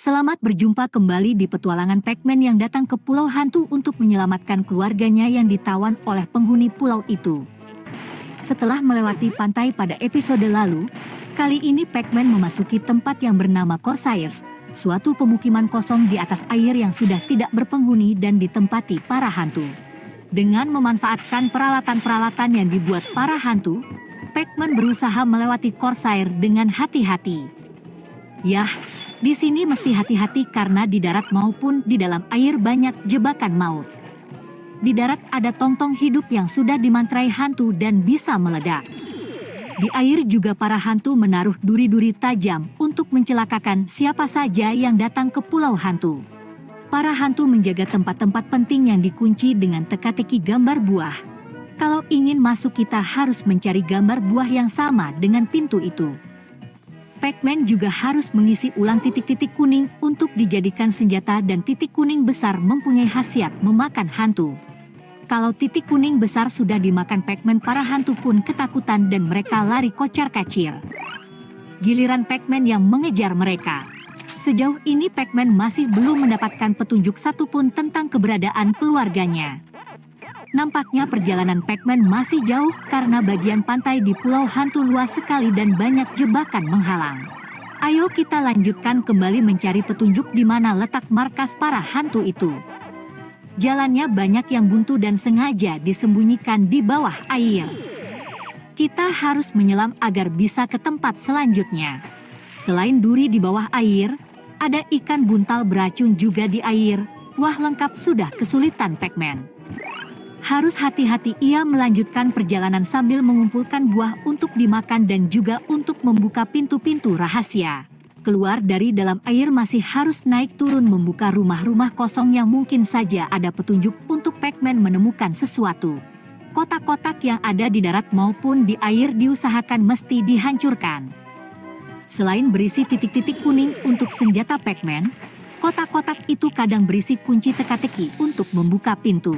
Selamat berjumpa kembali di petualangan Pac-Man yang datang ke Pulau Hantu untuk menyelamatkan keluarganya yang ditawan oleh penghuni pulau itu. Setelah melewati pantai pada episode lalu, kali ini Pac-Man memasuki tempat yang bernama Corsairs, suatu pemukiman kosong di atas air yang sudah tidak berpenghuni dan ditempati para hantu. Dengan memanfaatkan peralatan-peralatan yang dibuat para hantu, Pac-Man berusaha melewati Corsair dengan hati-hati. Yah, di sini mesti hati-hati karena di darat maupun di dalam air banyak jebakan maut. Di darat ada tong-tong hidup yang sudah dimantrai hantu dan bisa meledak. Di air juga para hantu menaruh duri-duri tajam untuk mencelakakan siapa saja yang datang ke pulau hantu. Para hantu menjaga tempat-tempat penting yang dikunci dengan teka-teki gambar buah. Kalau ingin masuk kita harus mencari gambar buah yang sama dengan pintu itu. Pac-Man juga harus mengisi ulang titik-titik kuning untuk dijadikan senjata dan titik kuning besar mempunyai khasiat memakan hantu. Kalau titik kuning besar sudah dimakan Pac-Man, para hantu pun ketakutan dan mereka lari kocar-kacir. Giliran Pac-Man yang mengejar mereka. Sejauh ini Pac-Man masih belum mendapatkan petunjuk satupun tentang keberadaan keluarganya. Nampaknya perjalanan Pac-Man masih jauh karena bagian pantai di Pulau Hantu luas sekali dan banyak jebakan menghalang. Ayo kita lanjutkan kembali mencari petunjuk di mana letak markas para hantu itu. Jalannya banyak yang buntu dan sengaja disembunyikan di bawah air. Kita harus menyelam agar bisa ke tempat selanjutnya. Selain duri di bawah air, ada ikan buntal beracun juga di air. Wah, lengkap sudah kesulitan Pac-Man. Harus hati-hati ia melanjutkan perjalanan sambil mengumpulkan buah untuk dimakan dan juga untuk membuka pintu-pintu rahasia. Keluar dari dalam air masih harus naik turun membuka rumah-rumah kosong yang mungkin saja ada petunjuk untuk Pac-Man menemukan sesuatu. Kotak-kotak yang ada di darat maupun di air diusahakan mesti dihancurkan. Selain berisi titik-titik kuning untuk senjata Pac-Man, kotak-kotak itu kadang berisi kunci teka-teki untuk membuka pintu.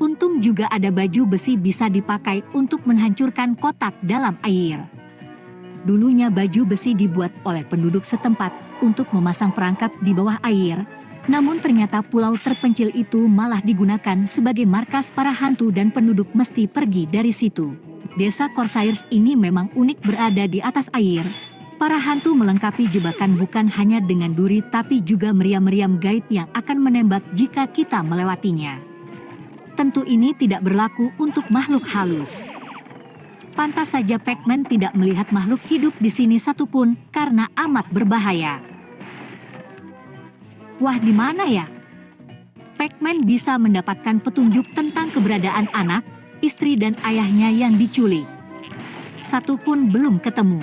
Untung juga ada baju besi bisa dipakai untuk menghancurkan kotak dalam air. Dulunya baju besi dibuat oleh penduduk setempat untuk memasang perangkap di bawah air, namun ternyata pulau terpencil itu malah digunakan sebagai markas para hantu dan penduduk mesti pergi dari situ. Desa Corsairs ini memang unik berada di atas air. Para hantu melengkapi jebakan bukan hanya dengan duri tapi juga meriam-meriam gaib yang akan menembak jika kita melewatinya. Tentu ini tidak berlaku untuk makhluk halus. Pantas saja Pac-Man tidak melihat makhluk hidup di sini satupun karena amat berbahaya. Wah, di mana ya? Pac-Man bisa mendapatkan petunjuk tentang keberadaan anak, istri dan ayahnya yang diculik. Satu pun belum ketemu.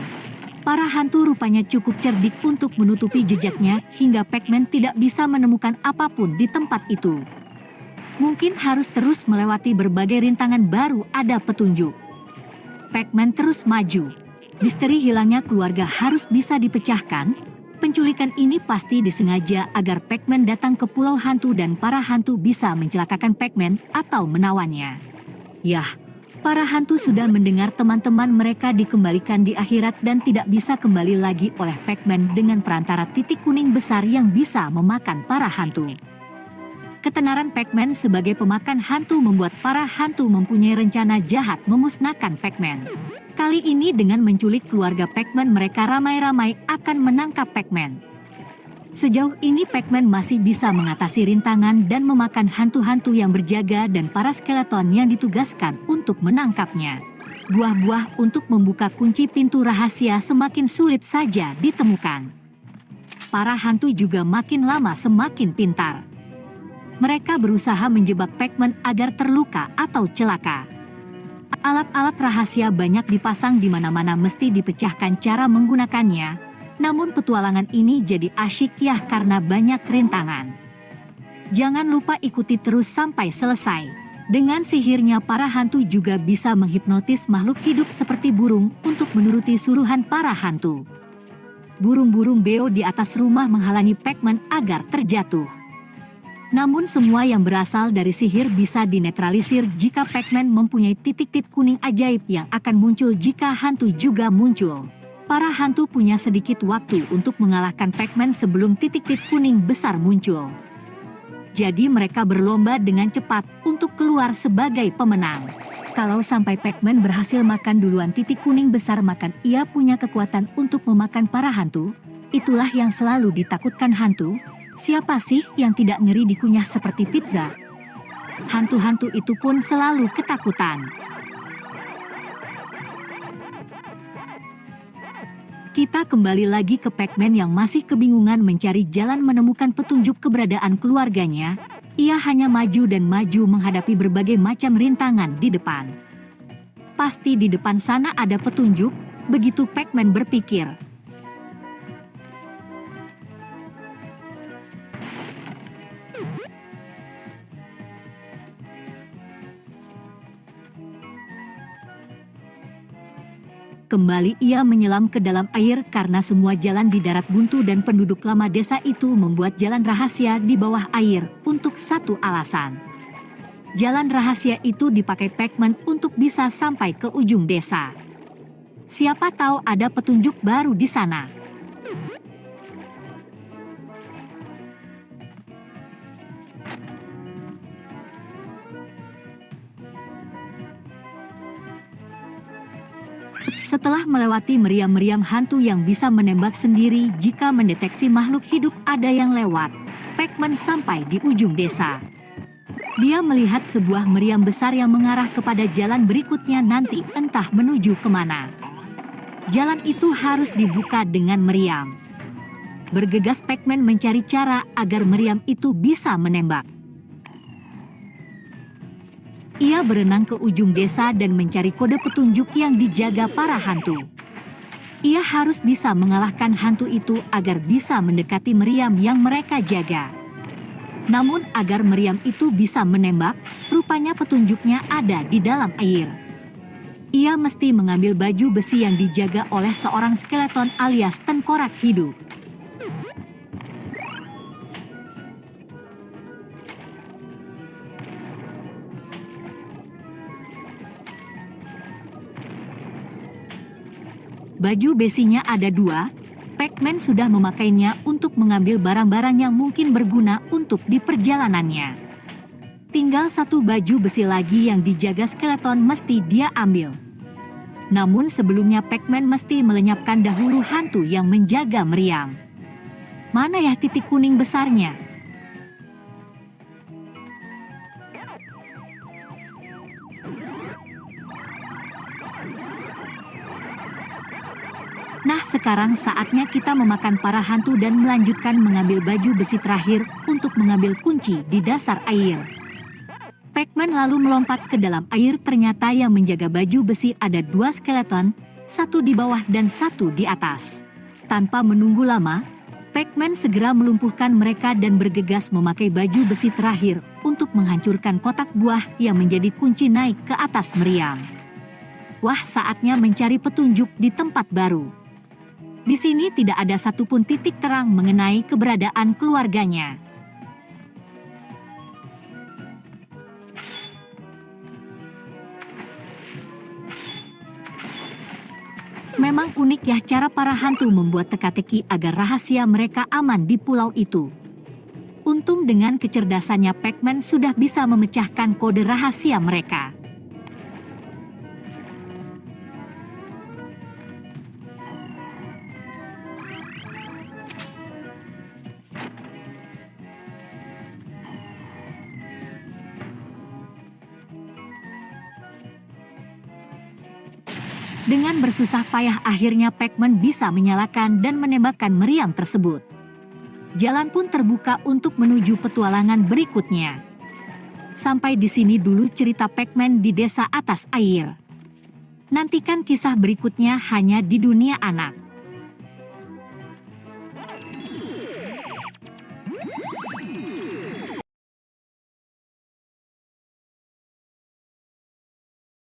Para hantu rupanya cukup cerdik untuk menutupi jejaknya hingga Pac-Man tidak bisa menemukan apapun di tempat itu. Mungkin harus terus melewati berbagai rintangan baru ada petunjuk. Pac-Man terus maju. Misteri hilangnya keluarga harus bisa dipecahkan. Penculikan ini pasti disengaja agar Pac-Man datang ke Pulau Hantu dan para hantu bisa mencelakakan Pac-Man atau menawannya. Yah, para hantu sudah mendengar teman-teman mereka dikembalikan di akhirat dan tidak bisa kembali lagi oleh Pac-Man dengan perantara titik kuning besar yang bisa memakan para hantu. Ketenaran Pac-Man sebagai pemakan hantu membuat para hantu mempunyai rencana jahat memusnahkan Pac-Man. Kali ini dengan menculik keluarga Pac-Man mereka ramai-ramai akan menangkap Pac-Man. Sejauh ini Pac-Man masih bisa mengatasi rintangan dan memakan hantu-hantu yang berjaga dan para skeleton yang ditugaskan untuk menangkapnya. Buah-buah untuk membuka kunci pintu rahasia semakin sulit saja ditemukan. Para hantu juga makin lama semakin pintar. Mereka berusaha menjebak Pac-Man agar terluka atau celaka. Alat-alat rahasia banyak dipasang di mana-mana mesti dipecahkan cara menggunakannya. Namun petualangan ini jadi asyik ya karena banyak rintangan. Jangan lupa ikuti terus sampai selesai. Dengan sihirnya, para hantu juga bisa menghipnotis makhluk hidup seperti burung untuk menuruti suruhan para hantu. Burung-burung beo di atas rumah menghalangi Pac-Man agar terjatuh. Namun semua yang berasal dari sihir bisa dinetralisir jika Pac-Man mempunyai titik-titik kuning ajaib yang akan muncul jika hantu juga muncul. Para hantu punya sedikit waktu untuk mengalahkan Pac-Man sebelum titik-titik kuning besar muncul. Jadi mereka berlomba dengan cepat untuk keluar sebagai pemenang. Kalau sampai Pac-Man berhasil makan duluan titik kuning besar, maka ia punya kekuatan untuk memakan para hantu. Itulah yang selalu ditakutkan hantu. Siapa sih yang tidak ngeri dikunyah seperti pizza? Hantu-hantu itu pun selalu ketakutan. Kita kembali lagi ke Pac-Man yang masih kebingungan mencari jalan menemukan petunjuk keberadaan keluarganya. Ia hanya maju dan maju menghadapi berbagai macam rintangan di depan. Pasti di depan sana ada petunjuk, begitu Pac-Man berpikir. Kembali ia menyelam ke dalam air karena semua jalan di darat buntu dan penduduk lama desa itu membuat jalan rahasia di bawah air untuk satu alasan. Jalan rahasia itu dipakai Pac-Man untuk bisa sampai ke ujung desa. Siapa tahu ada petunjuk baru di sana. Setelah melewati meriam-meriam hantu yang bisa menembak sendiri jika mendeteksi makhluk hidup ada yang lewat, Pac-Man sampai di ujung desa. Dia melihat sebuah meriam besar yang mengarah kepada jalan berikutnya nanti, entah menuju kemana. Jalan itu harus dibuka dengan meriam. Bergegas Pac-Man mencari cara agar meriam itu bisa menembak. Ia berenang ke ujung desa dan mencari kode petunjuk yang dijaga para hantu. Ia harus bisa mengalahkan hantu itu agar bisa mendekati meriam yang mereka jaga. Namun agar meriam itu bisa menembak, rupanya petunjuknya ada di dalam air. Ia mesti mengambil baju besi yang dijaga oleh seorang skeleton alias tengkorak hidup. Baju besinya ada dua, Pac-Man sudah memakainya untuk mengambil barang-barang yang mungkin berguna untuk di perjalanannya. Tinggal satu baju besi lagi yang dijaga skeleton mesti dia ambil. Namun sebelumnya Pac-Man mesti melenyapkan dahulu hantu yang menjaga meriam. Mana ya titik kuning besarnya? Nah, sekarang saatnya kita memakan para hantu dan melanjutkan mengambil baju besi terakhir untuk mengambil kunci di dasar air. Pac-Man lalu melompat ke dalam air. Ternyata yang menjaga baju besi ada dua skeleton, satu di bawah dan satu di atas. Tanpa menunggu lama, Pac-Man segera melumpuhkan mereka dan bergegas memakai baju besi terakhir untuk menghancurkan kotak buah yang menjadi kunci naik ke atas meriam. Wah, saatnya mencari petunjuk di tempat baru. Di sini tidak ada satupun titik terang mengenai keberadaan keluarganya. Memang unik ya cara para hantu membuat teka-teki agar rahasia mereka aman di pulau itu. Untung dengan kecerdasannya Pac-Man sudah bisa memecahkan kode rahasia mereka. Dengan bersusah payah akhirnya Pac-Man bisa menyalakan dan menembakkan meriam tersebut. Jalan pun terbuka untuk menuju petualangan berikutnya. Sampai di sini dulu cerita Pac-Man di desa atas air. Nantikan kisah berikutnya hanya di Dunia Anak.